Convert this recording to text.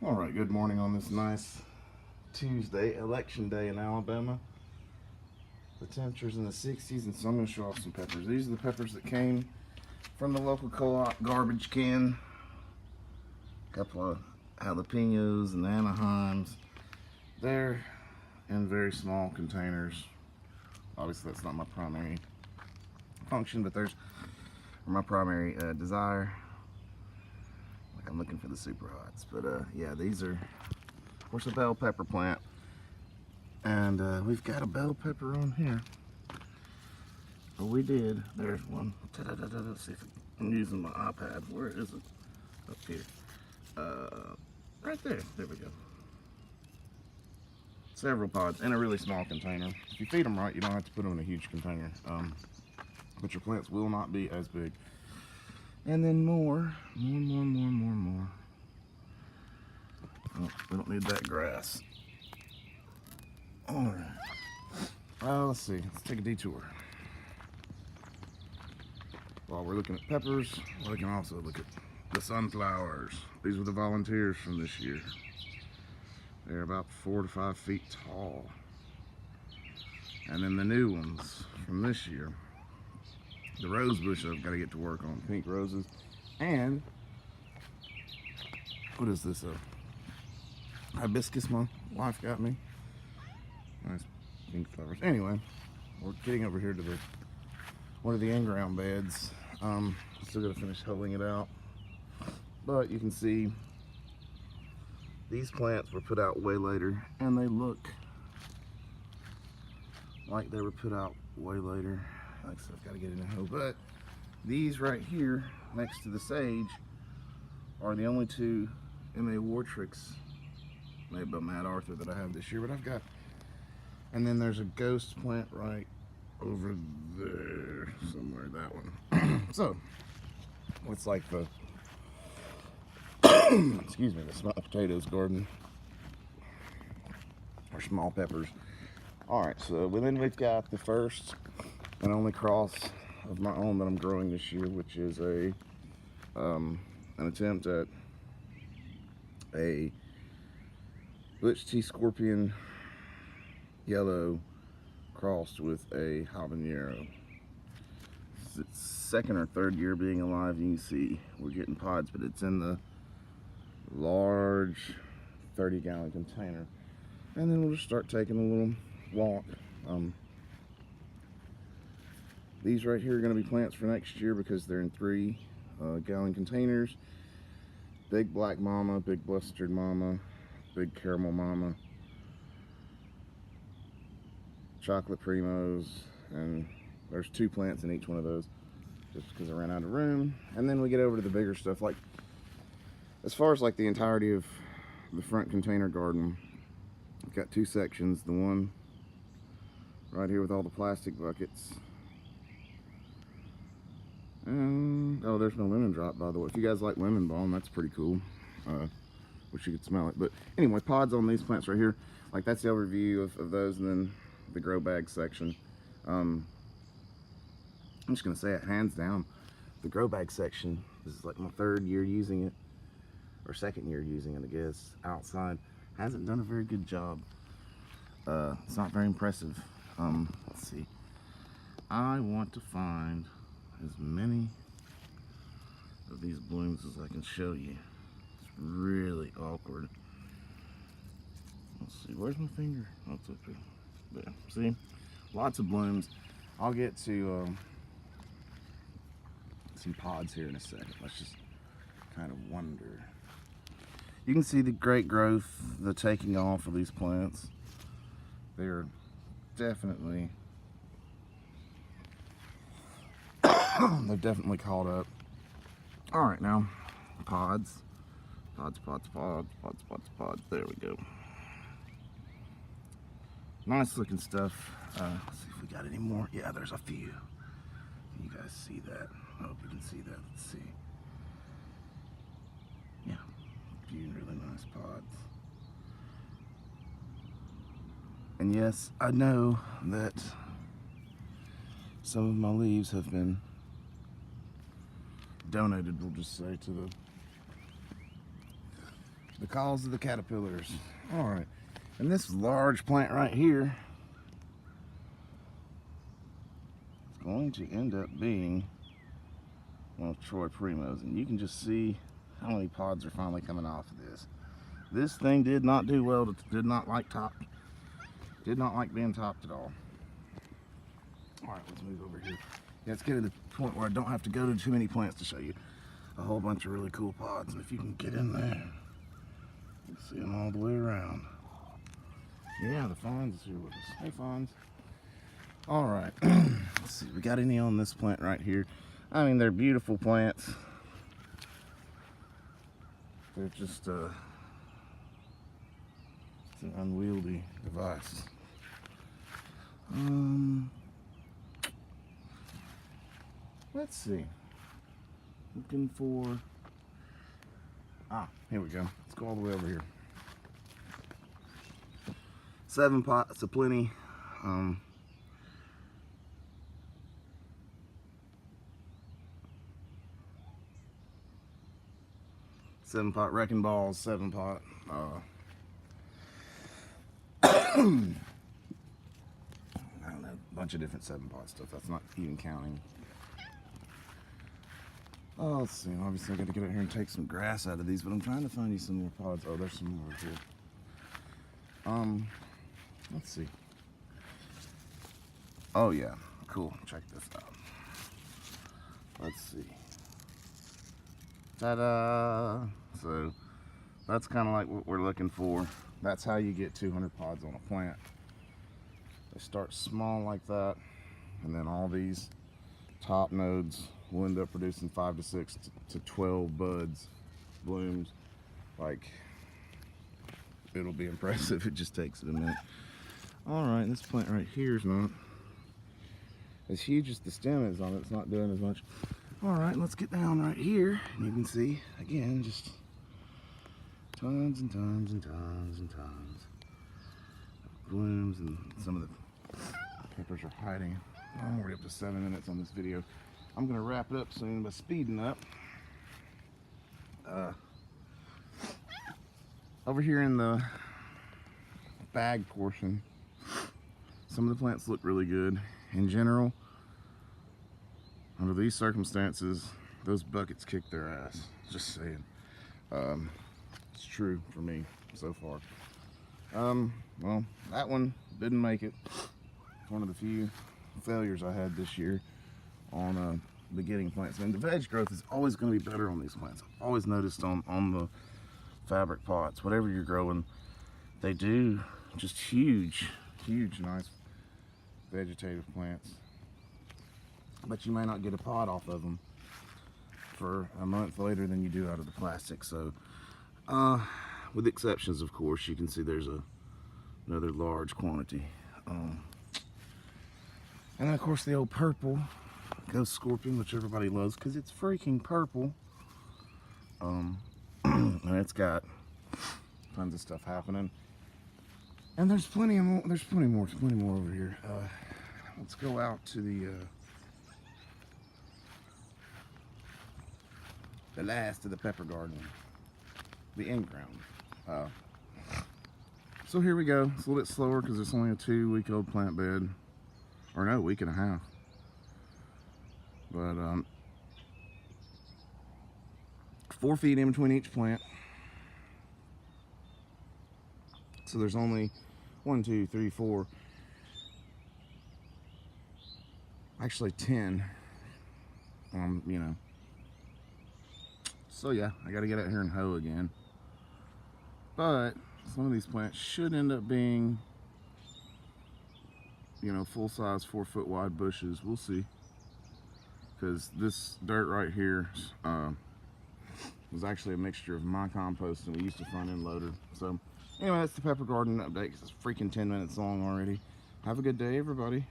All right, good morning on this nice Tuesday, election day in Alabama. The temperature's in the 60s, and so I'm going to show off some peppers. These are the peppers that came from the local co-op garbage can. A couple of jalapenos and Anaheims. They're in very small containers. Obviously, that's not my primary function, but there's my primary desire. Like I'm looking for the super hots, but yeah, these are, of course, a bell pepper plant. And we've got a bell pepper on here. Oh, we did. There's one. Let's see if I'm using my iPad. Where is it? Up here. Right there. There we go. Several pods in a really small container. If you feed them right, you don't have to put them in a huge container. But your plants will not be as big. And then more. Oh, we don't need that grass. All right. Let's see. Let's take a detour. While we're looking at peppers, we can also look at the sunflowers. These were the volunteers from this year. They're about 4 to 5 feet tall. And then the new ones from this year. The rose bush I've got to get to work on. Pink roses. And what is this? Hibiscus my wife got me. Nice pink flowers. Anyway, we're getting over here to one of the in-ground beds. Still gotta finish hoeing it out. But you can see these plants were put out way later, and they look like they were put out way later. Like I said, I've got to get in a hoe. But these right here, next to the sage, are the only two M.A. Wartrix made by Matt Arthur that I have this year. But I've got, and then there's a ghost plant right over there somewhere, that one. So it's like the excuse me, the small potatoes garden, or small peppers. All right, so then we've got the first and only cross of my own that I'm growing this year, which is an attempt at a Butch T. Scorpion yellow crossed with a habanero. It's its second or third year being alive. You can see we're getting pods, but it's in the large 30-gallon container. And then we'll just start taking a little walk. These right here are going to be plants for next year because they're in 3-gallon containers. Big Black Mama, Big Blistered Mama, Big Caramel Mama, Chocolate Primos, and there's 2 plants in each one of those just because I ran out of room. And then we get over to the bigger stuff. Like, as far as like the entirety of the front container garden, I've got 2 sections. The one right here with all the plastic buckets. And, oh, there's no lemon drop, by the way. If you guys like lemon balm, that's pretty cool. Wish you could smell it. But anyway, pods on these plants right here. Like, that's the overview of those, and then the grow bag section. I'm just going to say it, hands down, the grow bag section, this is like my 3rd year using it, or 2nd year using it, I guess, outside. Hasn't done a very good job. It's not very impressive. Let's see. I want to find as many of these blooms as I can show you. It's really awkward. Let's see, where's my finger? Oh, it's up here. There, see? Lots of blooms. I'll get to some pods here in a second. Let's just kind of wonder. You can see the great growth, the taking off of these plants. They're definitely they've definitely caught up. All right, now pods. There we go. Nice looking stuff. Let's see if we got any more. Yeah, there's a few. Can you guys see that? I hope you can see that. Let's see. Yeah, a few really nice pods. And yes, I know that some of my leaves have been donated, we'll just say, to The calls of the caterpillars. All right, and this large plant right here is going to end up being one of Troy Primos, and you can just see how many pods are finally coming off of this. This thing did not do well. Did not like being topped at all. All right, let's move over here. Yeah, it's getting to the point where I don't have to go to too many plants to show you a whole bunch of really cool pods. And if you can get in there, you can see them all the way around. Yeah, the Fonz is here with us. Hey, Fonz. All right, let's see. We got any on this plant right here? I mean, they're beautiful plants. They're just it's an unwieldy device. Let's see. Looking for. Here we go. Let's go all the way over here. 7 pots of plenty. 7-pot wrecking balls, 7-pot. I don't know, a bunch of different 7-pot stuff. That's not even counting. Oh, let's see. Obviously, I got to get out here and take some grass out of these, but I'm trying to find you some more pods. Oh, there's some more here. Let's see. Oh yeah, cool. Check this out. Let's see. Ta-da! So that's kind of like what we're looking for. That's how you get 200 pods on a plant. They start small like that, and then all these top nodes will end up producing 5 to 6 to 12 buds, blooms. Like, it'll be impressive. It just takes it a minute. All right, this plant right here is not as huge as the stem is on it. It's not doing as much. All right, let's get down right here, and you can see again just tons and tons and tons and tons of blooms, and some of the peppers are hiding. I'm already up to 7 minutes on this video. I'm gonna wrap it up soon by speeding up. Over here in the bag portion, some of the plants look really good. In general, under these circumstances, those buckets kick their ass. Just saying. It's true for me so far. Well, that one didn't make it. It's one of the few failures I had this year on beginning plants. I mean, the veg growth is always going to be better on these plants. I've always noticed on the fabric pots, whatever you're growing, they do just huge, nice vegetative plants. But you may not get a pod off of them for a month later than you do out of the plastic. So, with exceptions, of course, you can see there's another large quantity. And then, of course, the old purple ghost scorpion, which everybody loves because it's freaking purple. And it's got tons of stuff happening. And there's plenty more. There's plenty more over here. Let's go out to the last of the pepper garden, the in-ground. So here we go. It's a little bit slower because it's only a 2-week-old plant bed, or no, week and a half. But 4 feet in between each plant. So there's only 1, 2, 3, 4, actually 10. You know. So yeah, I got to get out here and hoe again. But some of these plants should end up being, you know, full-size 4-foot wide bushes. We'll see. Because this dirt right here was actually a mixture of my compost and we used a front-end loader. So anyway, that's the pepper garden update because it's freaking 10 minutes long already. Have a good day, everybody.